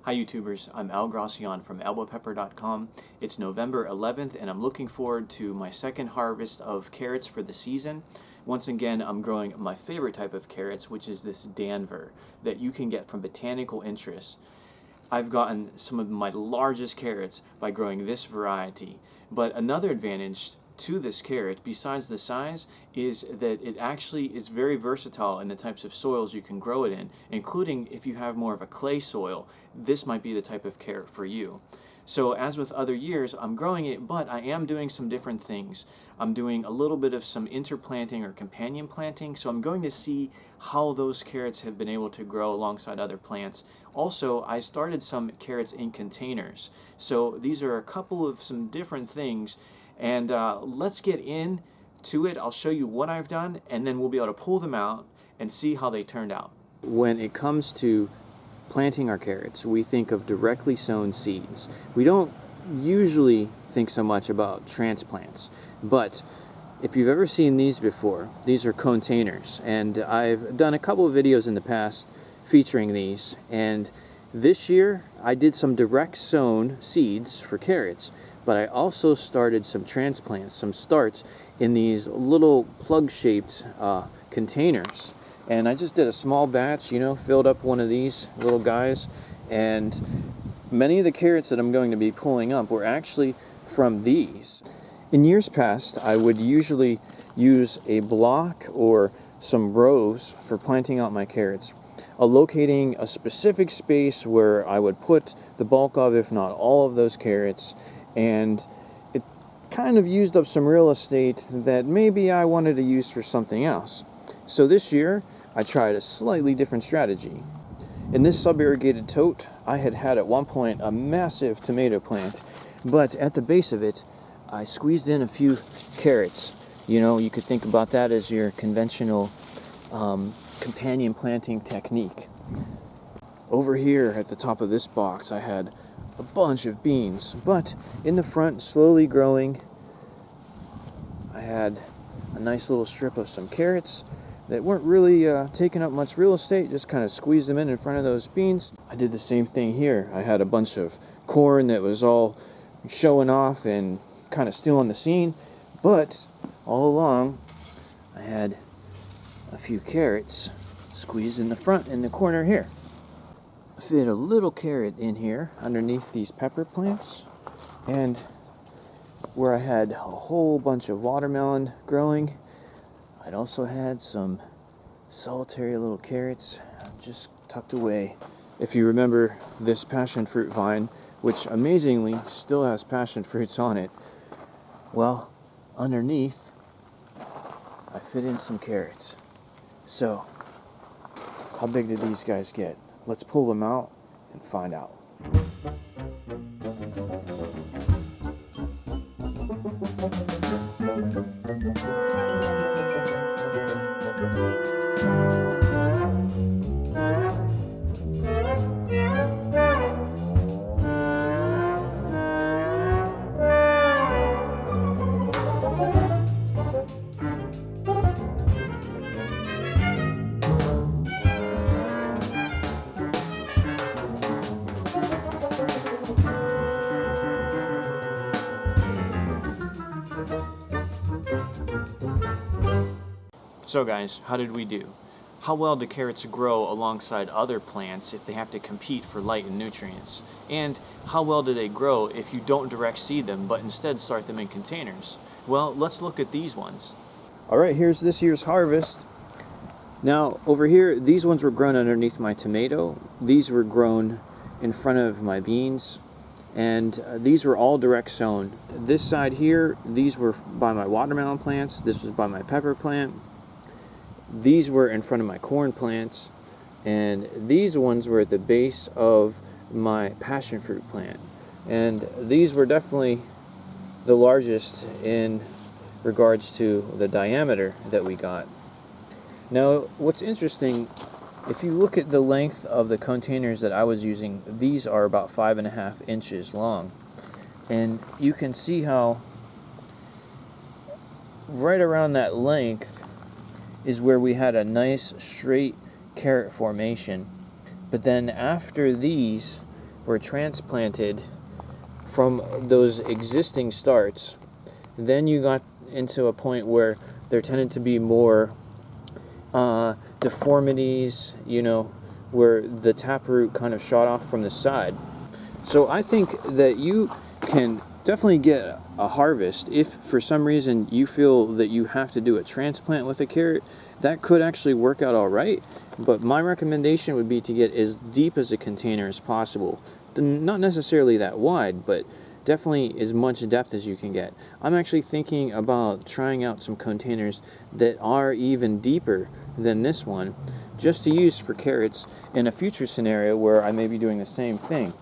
Hi YouTubers, I'm Al Gracian from elbowpepper.com. It's November 11th and I'm looking forward to my second harvest of carrots for the season. Once again, I'm growing my favorite type of carrots, which is this Danver that you can get from botanical interests. I've gotten some of my largest carrots by growing this variety, but another advantage to this carrot, besides the size, is that it actually is very versatile in the types of soils you can grow it in, including if you have more of a clay soil, this might be the type of carrot for you. So as with other years, I'm growing it, but I am doing some different things. I'm doing a little bit of some interplanting or companion planting, so I'm going to see how those carrots have been able to grow alongside other plants. Also, I started some carrots in containers. So these are a couple of some different things. And let's get into it. I'll show you what I've done, and then we'll be able to pull them out and see how they turned out. When it comes to planting our carrots, we think of directly sown seeds. We don't usually think so much about transplants, but if you've ever seen these before, these are containers, and I've done a couple of videos in the past featuring these, and this year I did some direct sown seeds for carrots, but I also started some transplants, some starts in these little plug-shaped containers. And I just did a small batch, filled up one of these little guys, and many of the carrots that I'm going to be pulling up were actually from these. In years past, I would usually use a block or some rows for planting out my carrots, locating a specific space where I would put the bulk of, if not all of those carrots, and it kind of used up some real estate that maybe I wanted to use for something else. So this year, I tried a slightly different strategy. In this sub-irrigated tote, I had at one point a massive tomato plant, but at the base of it, I squeezed in a few carrots. You could think about that as your conventional companion planting technique. Over here at the top of this box, I had a bunch of beans, but in the front, slowly growing, I had a nice little strip of some carrots that weren't really taking up much real estate, just kind of squeezed them in front of those beans. I did the same thing here. I had a bunch of corn that was all showing off and kind of stealing the scene, but all along I had a few carrots squeezed in the front in the corner here. I fit a little carrot in here underneath these pepper plants, and where I had a whole bunch of watermelon growing, I'd also had some solitary little carrots just tucked away. If you remember this passion fruit vine, which amazingly still has passion fruits on it, well, underneath I fit in some carrots. So, how big did these guys get? Let's pull them out and find out. So guys, how did we do? How well do carrots grow alongside other plants if they have to compete for light and nutrients? And how well do they grow if you don't direct seed them but instead start them in containers? Well, let's look at these ones. Alright, here's this year's harvest. Now, over here, these ones were grown underneath my tomato. These were grown in front of my beans. And these were all direct sown. This side here, these were by my watermelon plants. This was by my pepper plant. These were in front of my corn plants, and these ones were at the base of my passion fruit plant. And these were definitely the largest in regards to the diameter that we got. Now, what's interesting, if you look at the length of the containers that I was using, these are about 5.5 inches long. And you can see how right around that length is where we had a nice straight carrot formation. But then after these, were transplanted from those existing starts, then you got into a point where there tended to be more deformities, where the taproot kind of shot off from the side. So I think that you can definitely get a harvest if for some reason you feel that you have to do a transplant with a carrot. That could actually work out all right, but my recommendation would be to get as deep as a container as possible. Not necessarily that wide, but definitely as much depth as you can get. I'm actually thinking about trying out some containers that are even deeper than this one, just to use for carrots in a future scenario where I may be doing the same thing.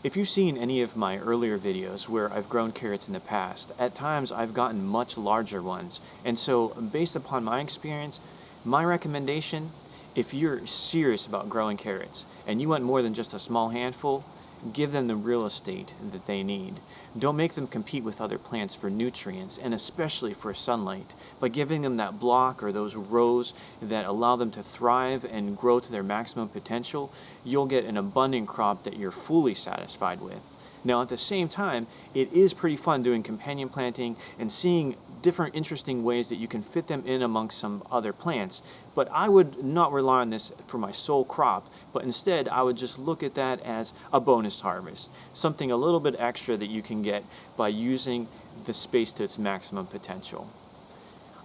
If you've seen any of my earlier videos where I've grown carrots in the past, at times I've gotten much larger ones. And so, based upon my experience, my recommendation, if you're serious about growing carrots and you want more than just a small handful, give them the real estate that they need. Don't make them compete with other plants for nutrients, and especially for sunlight. By giving them that block or those rows that allow them to thrive and grow to their maximum potential, you'll get an abundant crop that you're fully satisfied with. Now, at the same time, it is pretty fun doing companion planting and seeing different interesting ways that you can fit them in amongst some other plants. But I would not rely on this for my sole crop, but instead I would just look at that as a bonus harvest, something a little bit extra that you can get by using the space to its maximum potential.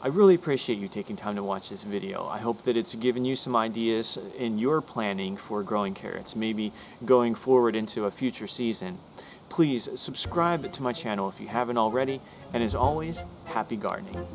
I really appreciate you taking time to watch this video. I hope that it's given you some ideas in your planning for growing carrots, maybe going forward into a future season. Please subscribe to my channel if you haven't already, and as always, happy gardening.